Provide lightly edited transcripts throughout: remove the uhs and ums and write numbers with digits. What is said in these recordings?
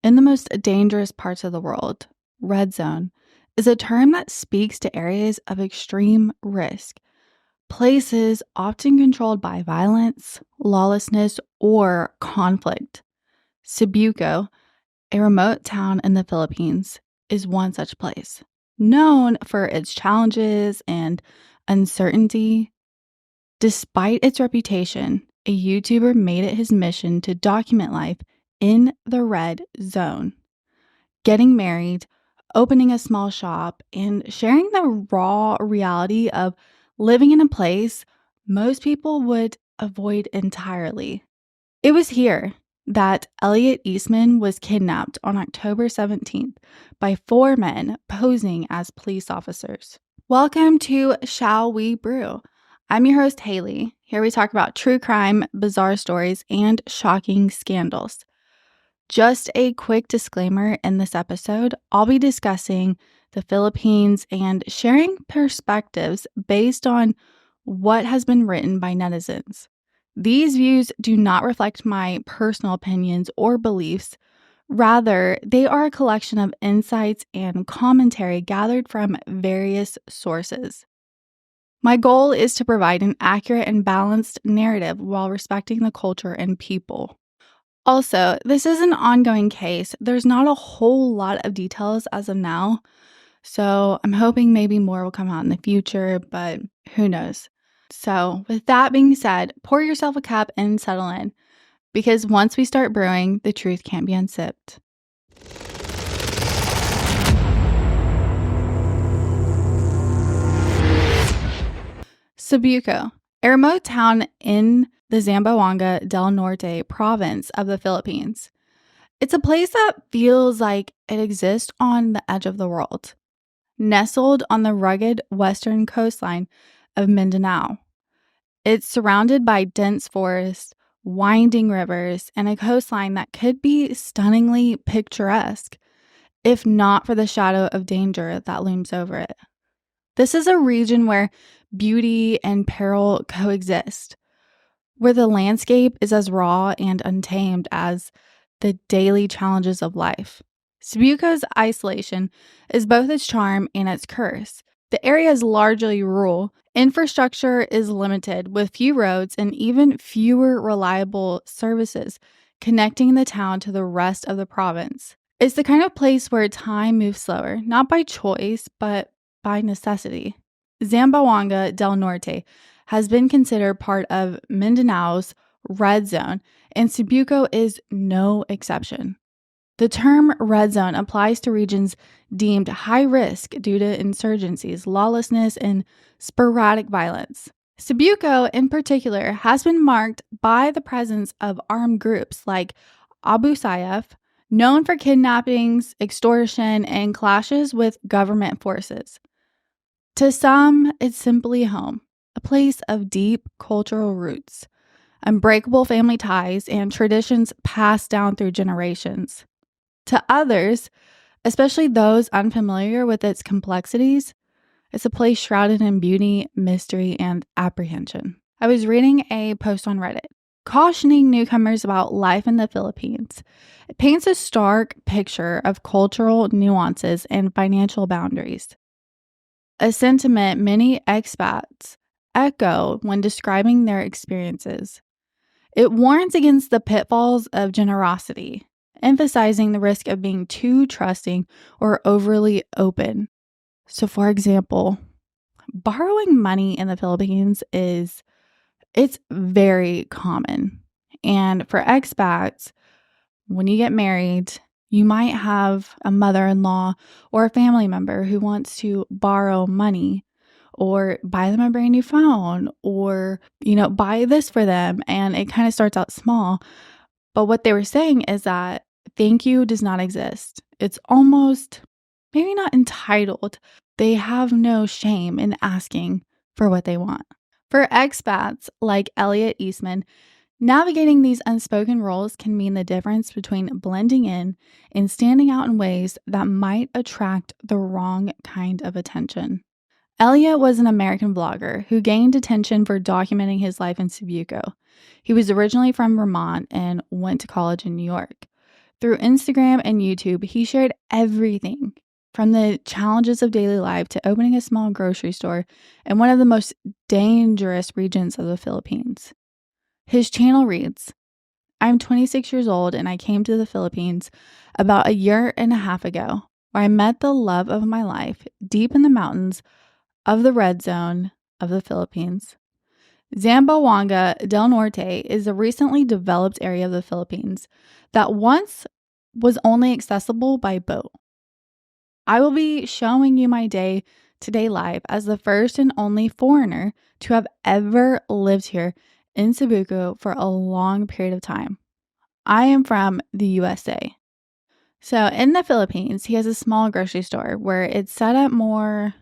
In the most dangerous parts of the world, red zone is a term that speaks to areas of extreme risk, places often controlled by violence, lawlessness, or conflict. Sibuco, a remote town in the Philippines, is one such place. Known for its challenges and uncertainty, despite its reputation, a YouTuber made it his mission to document life in the red zone. Getting married, opening a small shop, and sharing the raw reality of living in a place most people would avoid entirely. It was here that Elliot Eastman was kidnapped on October 17th by four men posing as police officers. Welcome to Shall We Brew? I'm your host, Haley. Here we talk about true crime, bizarre stories, and shocking scandals. Just a quick disclaimer in this episode, I'll be discussing the Philippines and sharing perspectives based on what has been written by netizens. These views do not reflect my personal opinions or beliefs. Rather, they are a collection of insights and commentary gathered from various sources. My goal is to provide an accurate and balanced narrative while respecting the culture and people. Also, this is an ongoing case. There's not a whole lot of details as of now, so I'm hoping maybe more will come out in the future, but who knows. So, with that being said, pour yourself a cup and settle in, because once we start brewing, the truth can't be unsipped. Sibuco, a remote town in the Zamboanga del Norte province of the Philippines. It's a place that feels like it exists on the edge of the world, nestled on the rugged western coastline of Mindanao. It's surrounded by dense forests, winding rivers, and a coastline that could be stunningly picturesque, if not for the shadow of danger that looms over it. This is a region where beauty and peril coexist, where the landscape is as raw and untamed as the daily challenges of life. Sibuco's isolation is both its charm and its curse. The area is largely rural. Infrastructure is limited, with few roads and even fewer reliable services connecting the town to the rest of the province. It's the kind of place where time moves slower, not by choice, but by necessity. Zamboanga del Norte has been considered part of Mindanao's red zone, and Sibuco is no exception. The term red zone applies to regions deemed high risk due to insurgencies, lawlessness, and sporadic violence. Sibuco, in particular, has been marked by the presence of armed groups like Abu Sayyaf, known for kidnappings, extortion, and clashes with government forces. To some, it's simply home, a place of deep cultural roots, unbreakable family ties, and traditions passed down through generations. To others, especially those unfamiliar with its complexities, it's a place shrouded in beauty, mystery, and apprehension. I was reading a post on Reddit cautioning newcomers about life in the Philippines. It paints a stark picture of cultural nuances and financial boundaries, a sentiment many expats echo when describing their experiences. It warns against the pitfalls of generosity, emphasizing the risk of being too trusting or overly open. So, for example, borrowing money in the Philippines it's very common. And for expats, when you get married, you might have a mother-in-law or a family member who wants to borrow money or buy them a brand new phone or, buy this for them. And it kind of starts out small. But what they were saying is that thank you does not exist. It's almost, maybe not entitled. They have no shame in asking for what they want. For expats like Elliot Eastman, navigating these unspoken roles can mean the difference between blending in and standing out in ways that might attract the wrong kind of attention. Elliot was an American blogger who gained attention for documenting his life in Sibuco. He was originally from Vermont and went to college in New York. Through Instagram and YouTube, he shared everything from the challenges of daily life to opening a small grocery store in one of the most dangerous regions of the Philippines. His channel reads, I'm 26 years old and I came to the Philippines about a year and a half ago, where I met the love of my life deep in the mountains of the red zone of the Philippines. Zamboanga del Norte is a recently developed area of the Philippines that once was only accessible by boat. I will be showing you my day-to-day life as the first and only foreigner to have ever lived here in Sibuco for a long period of time. I am from the USA. So in the Philippines, he has a small grocery store where it's set up more,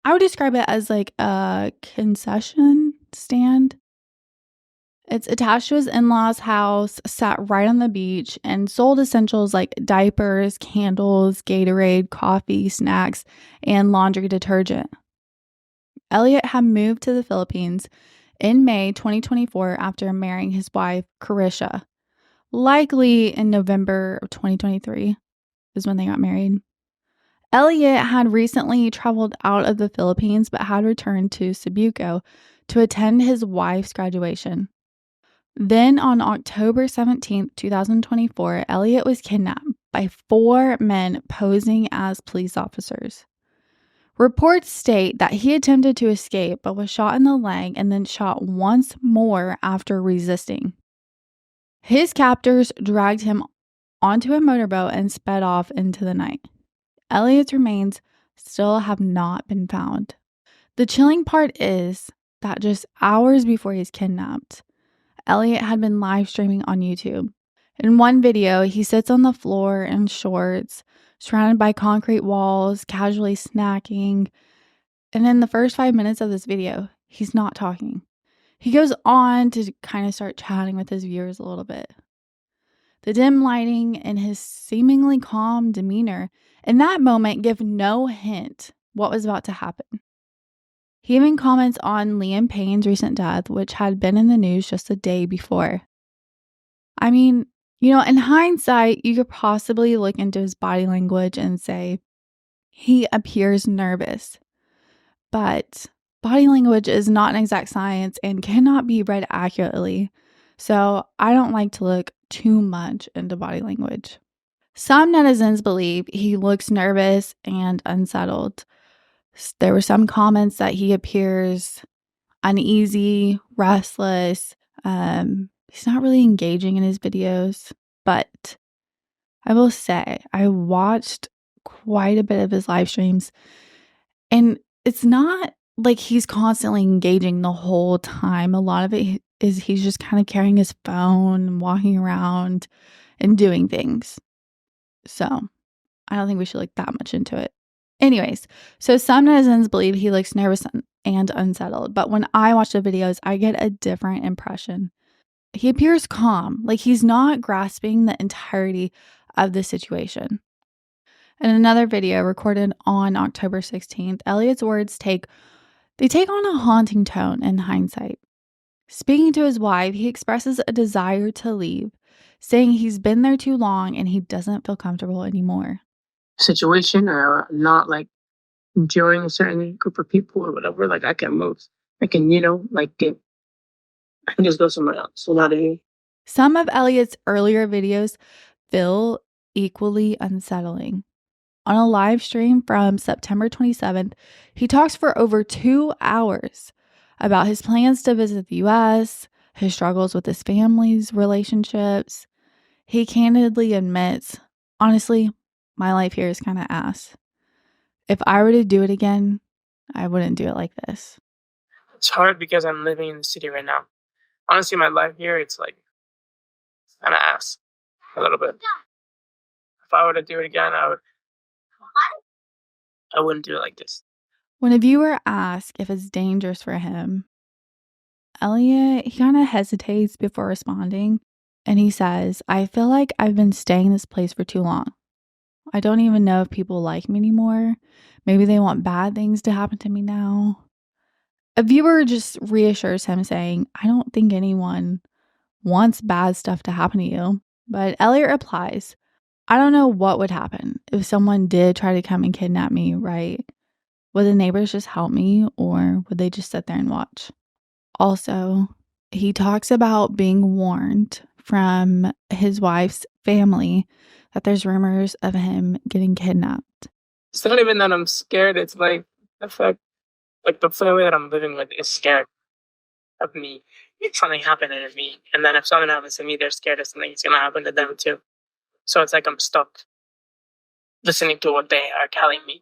I would describe it as like a concession stand. It's attached to his in-laws' house, sat right on the beach, and sold essentials like diapers, candles, Gatorade, coffee, snacks, and laundry detergent. Elliot had moved to the Philippines in May 2024 after marrying his wife, Carisha. Likely in November of 2023 is when they got married. Elliot had recently traveled out of the Philippines but had returned to Sibuco to attend his wife's graduation. Then on October 17th, 2024, Elliot was kidnapped by 4 men posing as police officers. Reports state that he attempted to escape but was shot in the leg and then shot once more after resisting. His captors dragged him onto a motorboat and sped off into the night. Elliot's remains still have not been found. The chilling part is that just hours before he's kidnapped, Elliot had been live streaming on YouTube. In one video, he sits on the floor in shorts, surrounded by concrete walls, casually snacking. And in the first 5 minutes of this video, he's not talking. He goes on to kind of start chatting with his viewers a little bit. The dim lighting and his seemingly calm demeanor in that moment give no hint what was about to happen. He even comments on Liam Payne's recent death, which had been in the news just a day before. I mean, in hindsight, you could possibly look into his body language and say he appears nervous. But body language is not an exact science and cannot be read accurately. So I don't like to look too much into body language. Some netizens believe he looks nervous and unsettled. There were some comments that he appears uneasy, restless. He's not really engaging in his videos, but I will say I watched quite a bit of his live streams, and it's not like he's constantly engaging the whole time. A lot of it is he's just kind of carrying his phone and walking around and doing things. So I don't think we should look that much into it. Anyways, so some netizens believe he looks nervous and unsettled, but when I watch the videos, I get a different impression. He appears calm, like he's not grasping the entirety of the situation. In another video recorded on October 16th, Elliot's words take on a haunting tone in hindsight. Speaking to his wife, he expresses a desire to leave, saying he's been there too long and he doesn't feel comfortable anymore. Situation or not like enjoying a certain group of people or whatever, like I can move. I can, I can just go somewhere else. So not me. Some of Elliot's earlier videos feel equally unsettling. On a live stream from September 27th, he talks for over 2 hours about his plans to visit the US, his struggles with his family's relationships. He candidly admits, honestly, my life here is kind of ass. If I were to do it again, I wouldn't do it like this. It's hard because I'm living in the city right now. Honestly, my life here, it's like kind of ass a little bit. If I were to do it again, I wouldn't do it like this. When a viewer asks if it's dangerous for him, Elliot, he kind of hesitates before responding, and he says, I feel like I've been staying in this place for too long. I don't even know if people like me anymore. Maybe they want bad things to happen to me now. A viewer just reassures him saying, I don't think anyone wants bad stuff to happen to you. But Elliot replies, I don't know what would happen if someone did try to come and kidnap me, right? Would the neighbors just help me or would they just sit there and watch? Also, he talks about being warned from his wife's family that there's rumors of him getting kidnapped. It's not even that I'm scared. It's like the fact, like the family that I'm living with is scared of me. If something happening to me, and then if something happens to me, they're scared that something's gonna happen to them too. So it's like I'm stuck listening to what they are telling me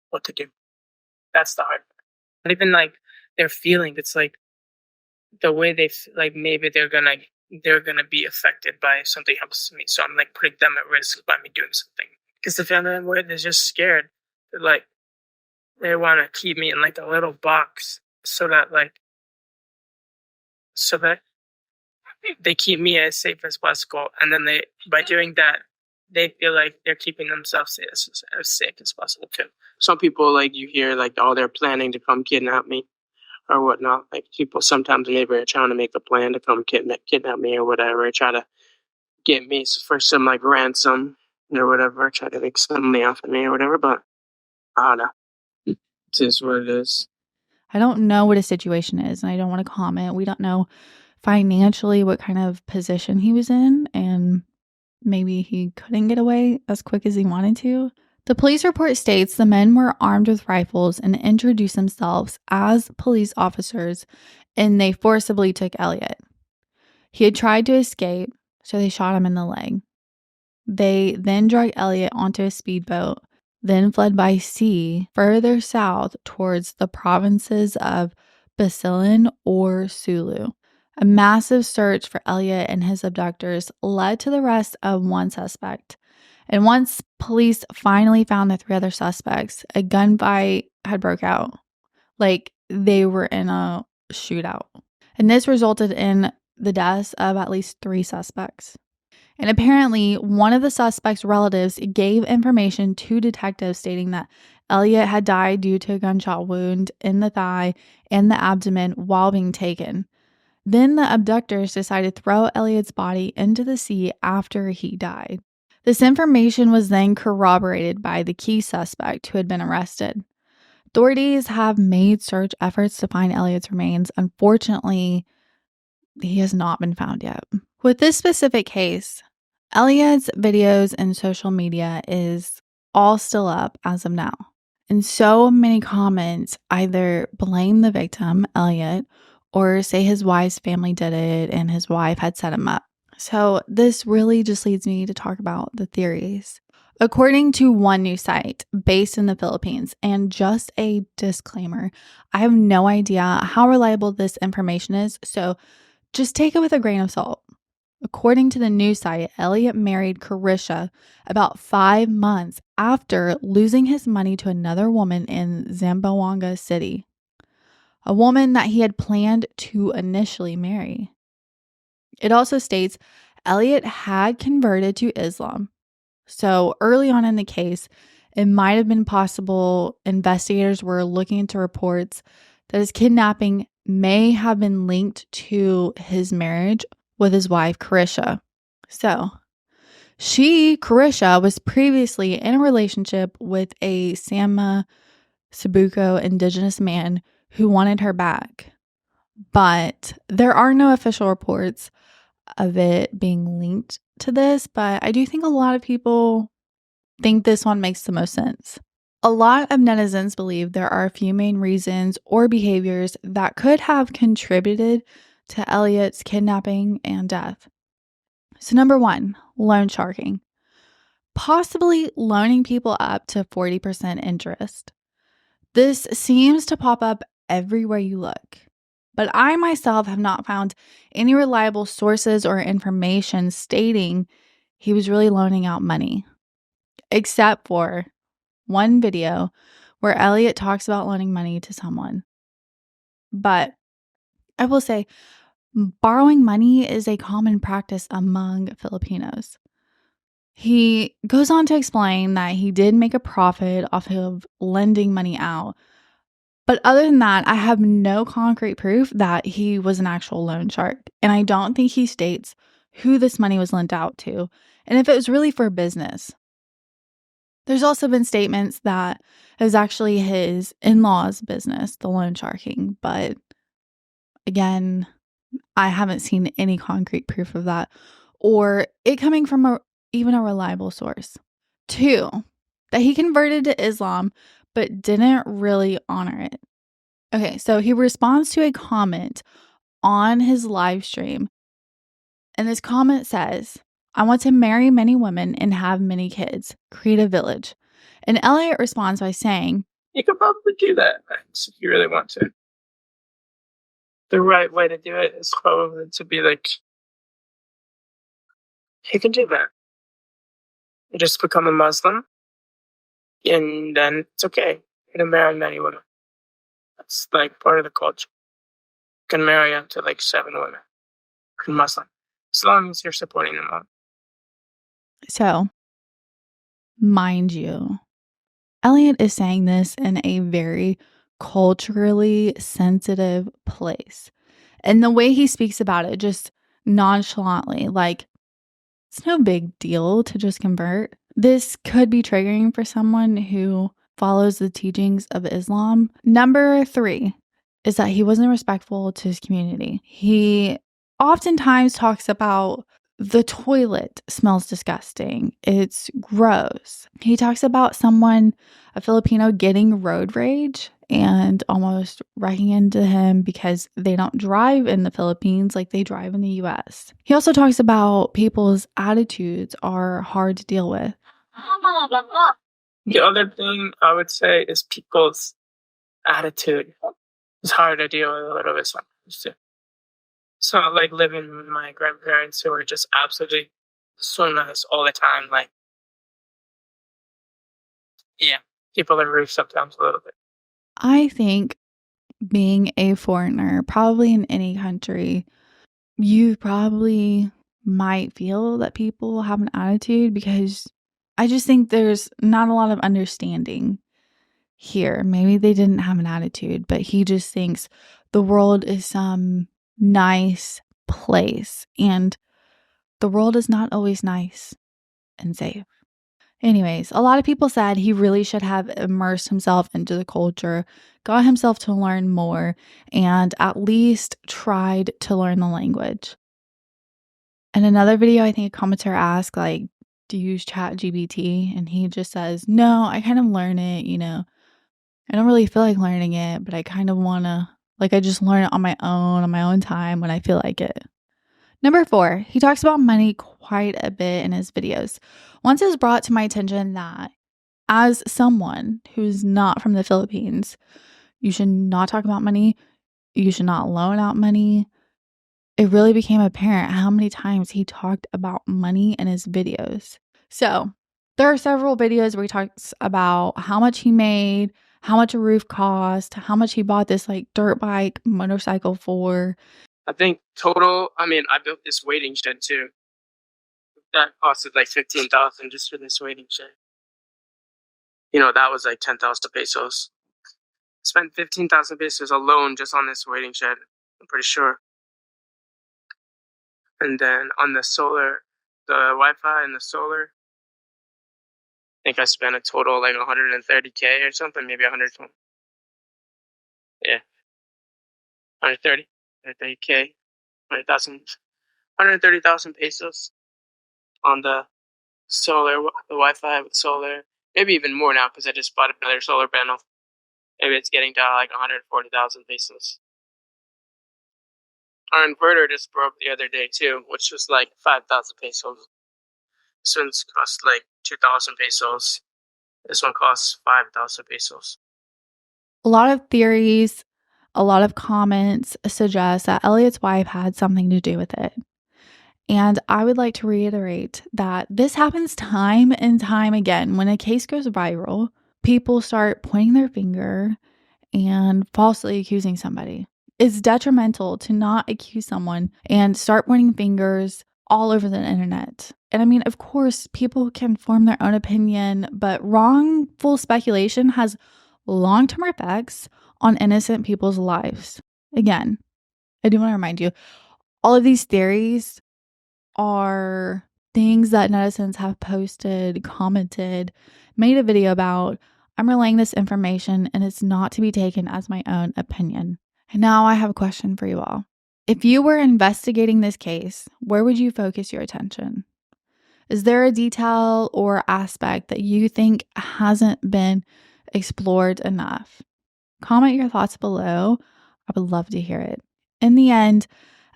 what to do. That's the hard part. Not even like their feeling. It's like the way like maybe they're gonna be affected by if something happens to me. So I'm like putting them at risk by me doing something. Because the family I'm with is just scared. They're like they want to keep me in like a little box so that they keep me as safe as possible. And then by doing that, they feel like they're keeping themselves as safe as possible too. Some people, like you hear, like, oh, they're planning to come kidnap me or whatnot. Like people sometimes maybe are trying to make a plan to come kidnap me or whatever, try to get me for some like ransom or whatever, try to make some money off of me or whatever. But I don't know. It is what it is. I don't know what his situation is, and I don't want to comment. We don't know financially what kind of position he was in, and maybe he couldn't get away as quick as he wanted to. The police report states the men were armed with rifles and introduced themselves as police officers, and they forcibly took Elliot. He had tried to escape, so they shot him in the leg. They then dragged Elliot onto a speedboat, then fled by sea further south towards the provinces of Basilan or Sulu. A massive search for Elliot and his abductors led to the arrest of one suspect. And once police finally found the 3 other suspects, a gunfight had broke out. Like they were in a shootout. And this resulted in the deaths of at least 3 suspects. And apparently, one of the suspect's relatives gave information to detectives stating that Elliot had died due to a gunshot wound in the thigh and the abdomen while being taken. Then the abductors decided to throw Elliot's body into the sea after he died. This information was then corroborated by the key suspect who had been arrested. Authorities have made search efforts to find Elliot's remains. Unfortunately, he has not been found yet. With this specific case, Elliot's videos and social media is all still up as of now. And so many comments either blame the victim, Elliot, or say his wife's family did it and his wife had set him up. So this really just leads me to talk about the theories. According to one news site based in the Philippines, and just a disclaimer, I have no idea how reliable this information is, so just take it with a grain of salt. According to the news site, Elliot married Carisha about 5 months after losing his money to another woman in Zamboanga City, a woman that he had planned to initially marry. It also states Elliot had converted to Islam. So early on in the case, it might have been possible investigators were looking into reports that his kidnapping may have been linked to his marriage with his wife, Carisha. So, Carisha, was previously in a relationship with a Sibuco indigenous man who wanted her back. But there are no official reports of it being linked to this, but I do think a lot of people think this one makes the most sense. A lot of netizens believe there are a few main reasons or behaviors that could have contributed to Elliot's kidnapping and death. So number 1, loan sharking. Possibly loaning people up to 40% interest. This seems to pop up everywhere you look, but I myself have not found any reliable sources or information stating he was really loaning out money, except for one video where Elliot talks about loaning money to someone. But I will say, borrowing money is a common practice among Filipinos. He goes on to explain that he did make a profit off of lending money out. But other than that, I have no concrete proof that he was an actual loan shark. And I don't think he states who this money was lent out to, and if it was really for business. There's also been statements that it was actually his in-laws' business, the loan sharking, but again, I haven't seen any concrete proof of that or it coming from even a reliable source. 2, that he converted to Islam but didn't really honor it. Okay, so he responds to a comment on his live stream, and this comment says, "I want to marry many women and have many kids, create a village." And Elliot responds by saying, You could probably do that, Max, if you really want to. The right way to do it is probably to be like, you can do that. You just become a Muslim, and then it's okay. You can marry many women. That's like part of the culture. You can marry up to like 7 women. You're Muslim. As long as you're supporting them all. so, mind you, Elliot is saying this in a very culturally sensitive place. And the way he speaks about it, just nonchalantly, like, it's no big deal to just convert. This could be triggering for someone who follows the teachings of Islam. Number 3 is that he wasn't respectful to his community. He oftentimes talks about the toilet smells disgusting. It's gross. He talks about someone, a Filipino, getting road rage and almost wrecking into him because they don't drive in the Philippines like they drive in the US. He also talks about people's attitudes are hard to deal with. The other thing I would say is people's attitude is hard to deal with a little bit sometimes too. So like living with my grandparents who are just absolutely so nice all the time. Like, yeah, people are rude sometimes a little bit. I think being a foreigner, probably in any country, you probably might feel that people have an attitude because I just think there's not a lot of understanding here. Maybe they didn't have an attitude, but he just thinks the world is some nice place, and the world is not always nice and safe. Anyways, a lot of people said he really should have immersed himself into the culture, got himself to learn more, and at least tried to learn the language. In another video, I think a commenter asked, like, do you use ChatGPT? And he just says, no, I kind of learn it, I don't really feel like learning it, but I kind of want to, like, I just learn it on my own time when I feel like it. Number 4, he talks about money quite a bit in his videos. Once it was brought to my attention that as someone who's not from the Philippines, you should not talk about money, you should not loan out money. It really became apparent how many times he talked about money in his videos. So there are several videos where he talks about how much he made, how much a roof cost, how much he bought this like dirt bike motorcycle for. I think total, I built this waiting shed too. That costed like 15,000 just for this waiting shed. That was like 10,000 pesos. Spent 15,000 pesos alone just on this waiting shed, I'm pretty sure. And then on the solar, the Wi-Fi and the solar, I think I spent a total like 130K or something, maybe 120. Yeah. 130K, 130,000 pesos on the solar, the Wi-Fi with solar. Maybe even more now because I just bought another solar panel. Maybe it's getting to like 140,000 pesos. Our inverter just broke the other day too, which was like 5,000 pesos. This one's cost like 2,000 pesos. This one costs 5,000 pesos. A lot of theories, a lot of comments suggest that Elliot's wife had something to do with it. And I would like to reiterate that this happens time and time again. When a case goes viral, people start pointing their finger and falsely accusing somebody. It's detrimental to not accuse someone and start pointing fingers all over the internet. And of course, people can form their own opinion, but wrongful speculation has long-term effects on innocent people's lives. Again, I do want to remind you, all of these theories are things that netizens have posted, commented, made a video about. I'm relaying this information and it's not to be taken as my own opinion. And now I have a question for you all. If you were investigating this case, where would you focus your attention? Is there a detail or aspect that you think hasn't been explored enough? Comment your thoughts below. I would love to hear it. In the end,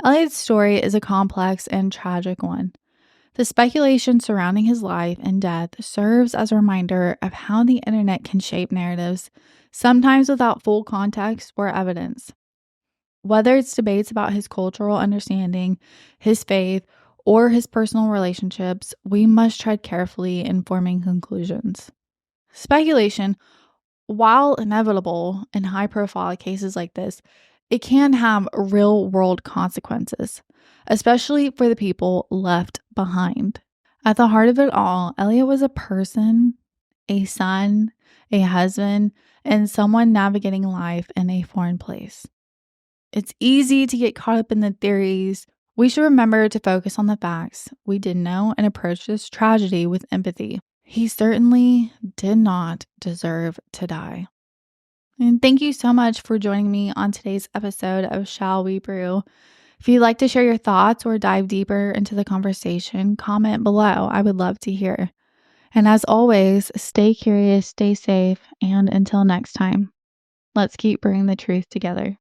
Elliot's story is a complex and tragic one. The speculation surrounding his life and death serves as a reminder of how the internet can shape narratives, sometimes without full context or evidence. Whether it's debates about his cultural understanding, his faith, or his personal relationships, we must tread carefully in forming conclusions. Speculation, while inevitable in high-profile cases like this, it can have real-world consequences, especially for the people left behind. At the heart of it all, Elliot was a person, a son, a husband, and someone navigating life in a foreign place. It's easy to get caught up in the theories. We should remember to focus on the facts we did know and approach this tragedy with empathy. He certainly did not deserve to die. And thank you so much for joining me on today's episode of Shall We Brew. If you'd like to share your thoughts or dive deeper into the conversation, comment below. I would love to hear. And as always, stay curious, stay safe, and until next time, let's keep brewing the truth together.